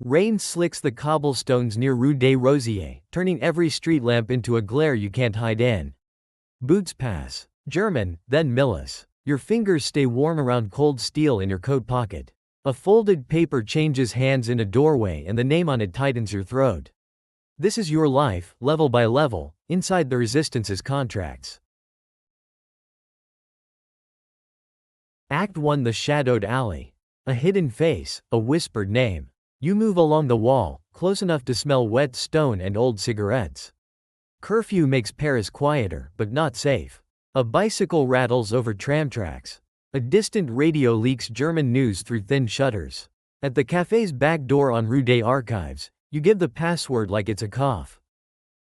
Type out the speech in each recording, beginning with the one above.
Rain slicks the cobblestones near Rue des Rosiers, turning every street lamp into a glare you can't hide in. Boots pass. German, then Millis. Your fingers stay warm around cold steel in your coat pocket. A folded paper changes hands in a doorway and the name on it tightens your throat. This is your life, level by level, inside the Resistance's contracts. Act 1: The Shadowed Alley. A hidden face, a whispered name. You move along the wall, close enough to smell wet stone and old cigarettes. Curfew makes Paris quieter, but not safe. A bicycle rattles over tram tracks. A distant radio leaks German news through thin shutters. At the cafe's back door on Rue des Archives, you give the password like it's a cough.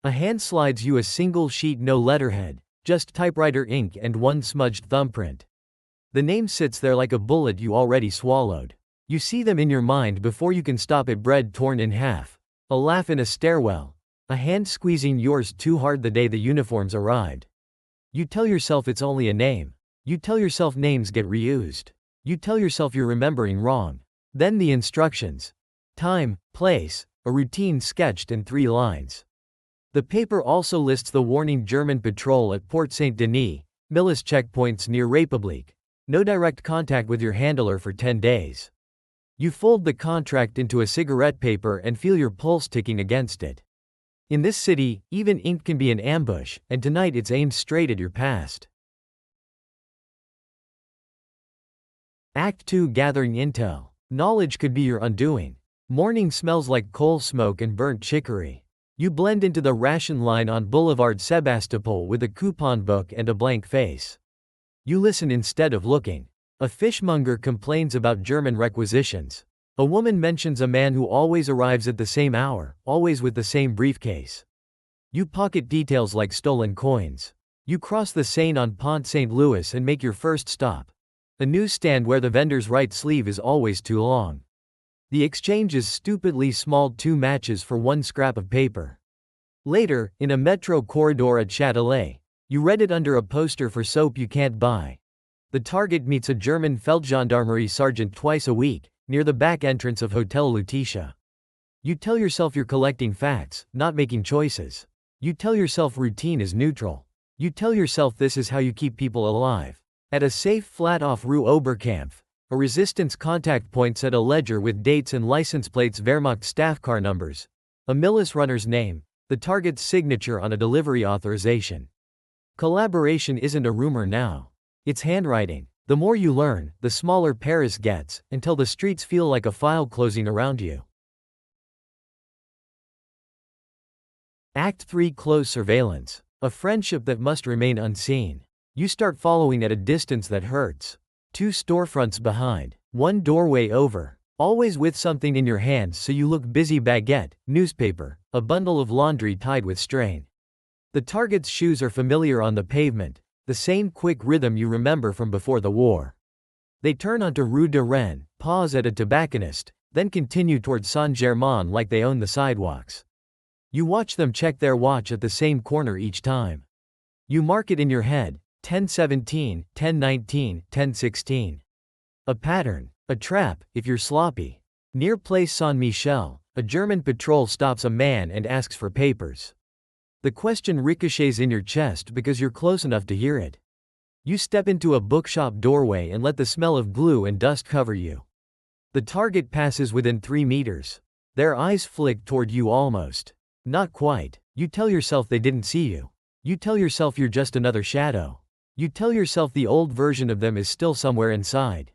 A hand slides you a single sheet, no letterhead, just typewriter ink and one smudged thumbprint. The name sits there like a bullet you already swallowed. You see them in your mind before you can stop it: bread torn in half. A laugh in a stairwell. A hand squeezing yours too hard the day the uniforms arrived. You tell yourself it's only a name. You tell yourself names get reused. You tell yourself you're remembering wrong. Then the instructions. Time, place, a routine sketched in 3 lines. The paper also lists the warning: German patrol at Port Saint-Denis, Millis checkpoints near République. No direct contact with your handler for 10 days. You fold the contract into a cigarette paper and feel your pulse ticking against it. In this city, even ink can be an ambush, and tonight it's aimed straight at your past. Act 2: Gathering intel. Knowledge could be your undoing. Morning smells like coal smoke and burnt chicory. You blend into the ration line on Boulevard Sebastopol with a coupon book and a blank face. You listen instead of looking. A fishmonger complains about German requisitions. A woman mentions a man who always arrives at the same hour, always with the same briefcase. You pocket details like stolen coins. You cross the Seine on Pont St. Louis and make your first stop. A newsstand where the vendor's right sleeve is always too long. The exchange is stupidly small: 2 matches for 1 scrap of paper. Later, in a metro corridor at Châtelet, you read it under a poster for soap you can't buy. The target meets a German Feldgendarmerie sergeant twice a week, near the back entrance of Hotel Lutetia. You tell yourself you're collecting facts, not making choices. You tell yourself routine is neutral. You tell yourself this is how you keep people alive. At a safe flat off Rue Oberkampf, a resistance contact points at a ledger with dates and license plates, Wehrmacht staff car numbers, a Millis runner's name, the target's signature on a delivery authorization. Collaboration isn't a rumor now. It's handwriting. The more you learn, the smaller Paris gets, until the streets feel like a file closing around you. Act 3: Close surveillance. A friendship that must remain unseen. You start following at a distance that hurts. 2 storefronts behind, 1 doorway over. Always with something in your hands so you look busy: baguette, newspaper, a bundle of laundry tied with strain. The target's shoes are familiar on the pavement, the same quick rhythm you remember from before the war. They turn onto Rue de Rennes, pause at a tobacconist, then continue toward Saint-Germain like they own the sidewalks. You watch them check their watch at the same corner each time. You mark it in your head: 10:17, 10:19, 10:16. A pattern, a trap, if you're sloppy. Near Place Saint-Michel, a German patrol stops a man and asks for papers. The question ricochets in your chest because you're close enough to hear it. You step into a bookshop doorway and let the smell of glue and dust cover you. The target passes within 3 meters. Their eyes flick toward you almost. Not quite. You tell yourself they didn't see you. You tell yourself you're just another shadow. You tell yourself the old version of them is still somewhere inside.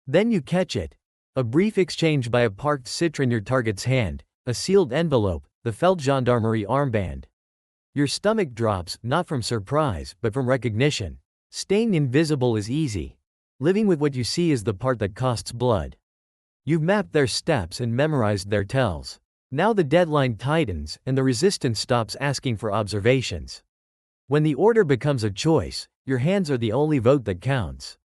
Then you catch it. A brief exchange by a parked Citroën, your target's hand, a sealed envelope, the Feldgendarmerie armband. Your stomach drops, not from surprise, but from recognition. Staying invisible is easy. Living with what you see is the part that costs blood. You've mapped their steps and memorized their tells. Now the deadline tightens, and the resistance stops asking for observations. When the order becomes a choice, your hands are the only vote that counts.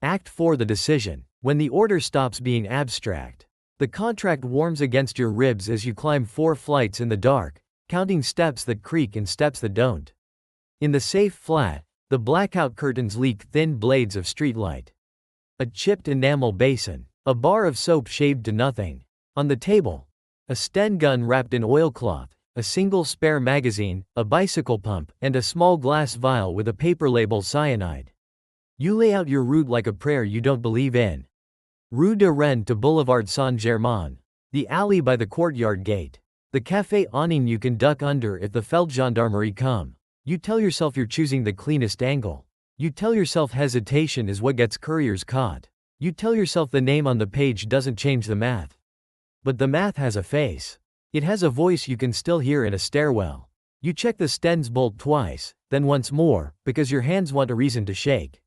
Act 4: The decision. When the order stops being abstract. The contract warms against your ribs as you climb 4 flights in the dark, counting steps that creak and steps that don't. In the safe flat, the blackout curtains leak thin blades of streetlight. A chipped enamel basin. A bar of soap shaved to nothing. On the table, a Sten gun wrapped in oilcloth, a single spare magazine, a bicycle pump, and a small glass vial with a paper label cyanide. You lay out your route like a prayer you don't believe in. Rue de Rennes to Boulevard Saint-Germain. The alley by the courtyard gate. The café awning you can duck under if the Feldgendarmerie come. You tell yourself you're choosing the cleanest angle. You tell yourself hesitation is what gets couriers caught. You tell yourself the name on the page doesn't change the math. But the math has a face. It has a voice you can still hear in a stairwell. You check the Sten's bolt twice, then once more, because your hands want a reason to shake.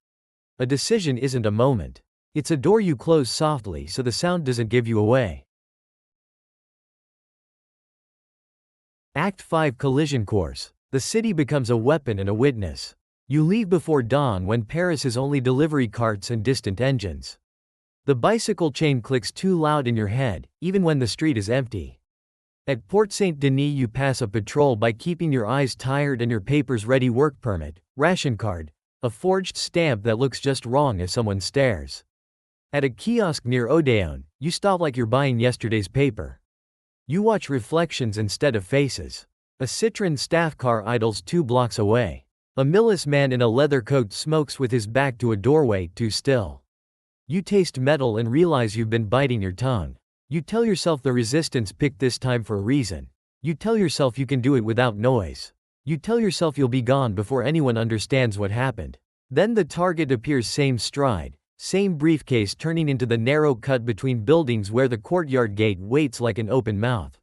A decision isn't a moment. It's a door you close softly so the sound doesn't give you away. Act 5 Collision Course. The city becomes a weapon and a witness. You leave before dawn when Paris is only delivery carts and distant engines. The bicycle chain clicks too loud in your head, even when the street is empty. At Port Saint-Denis you pass a patrol by keeping your eyes tired and your papers ready: work permit, ration card, a forged stamp that looks just wrong if someone stares. At a kiosk near Odeon, you stop like you're buying yesterday's paper. You watch reflections instead of faces. A Citroën staff car idles 2 blocks away. A Millis man in a leather coat smokes with his back to a doorway, too still. You taste metal and realize you've been biting your tongue. You tell yourself the resistance picked this time for a reason. You tell yourself you can do it without noise. You tell yourself you'll be gone before anyone understands what happened. Then the target appears, same stride, same briefcase, turning into the narrow cut between buildings where the courtyard gate waits like an open mouth.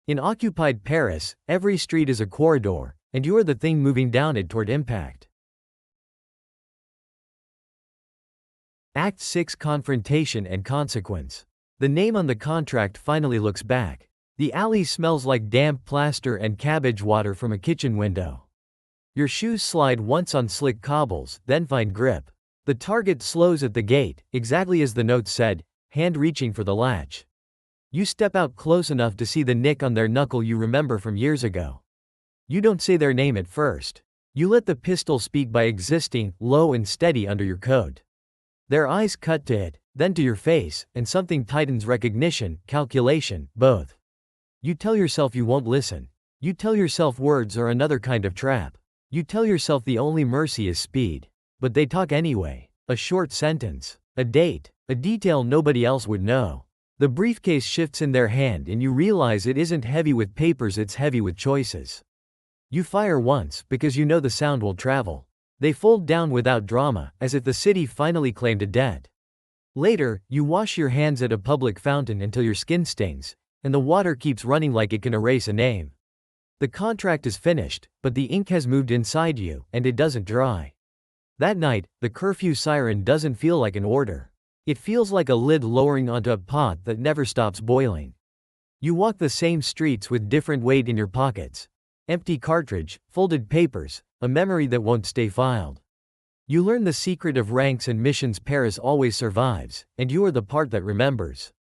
In occupied Paris, every street is a corridor, and you are the thing moving down it toward impact. Act 6 Confrontation and Consequence. The name on the contract finally looks back. The alley smells like damp plaster and cabbage water from a kitchen window. Your shoes slide once on slick cobbles, then find grip. The target slows at the gate, exactly as the note said, hand reaching for the latch. You step out close enough to see the nick on their knuckle you remember from years ago. You don't say their name at first. You let the pistol speak by existing, low and steady under your coat. Their eyes cut to it, then to your face, and something tightens: recognition, calculation, both. You tell yourself you won't listen. You tell yourself words are another kind of trap. You tell yourself the only mercy is speed. But they talk anyway. A short sentence, a date, a detail nobody else would know. The briefcase shifts in their hand and you realize it isn't heavy with papers, it's heavy with choices. You fire once because you know the sound will travel. They fold down without drama, as if the city finally claimed a debt. Later, you wash your hands at a public fountain until your skin stings, and the water keeps running like it can erase a name. The contract is finished, but the ink has moved inside you, and it doesn't dry. That night, the curfew siren doesn't feel like an order. It feels like a lid lowering onto a pot that never stops boiling. You walk the same streets with different weight in your pockets. Empty cartridge, folded papers, a memory that won't stay filed. You learn the secret of ranks and missions: Paris always survives, and you are the part that remembers.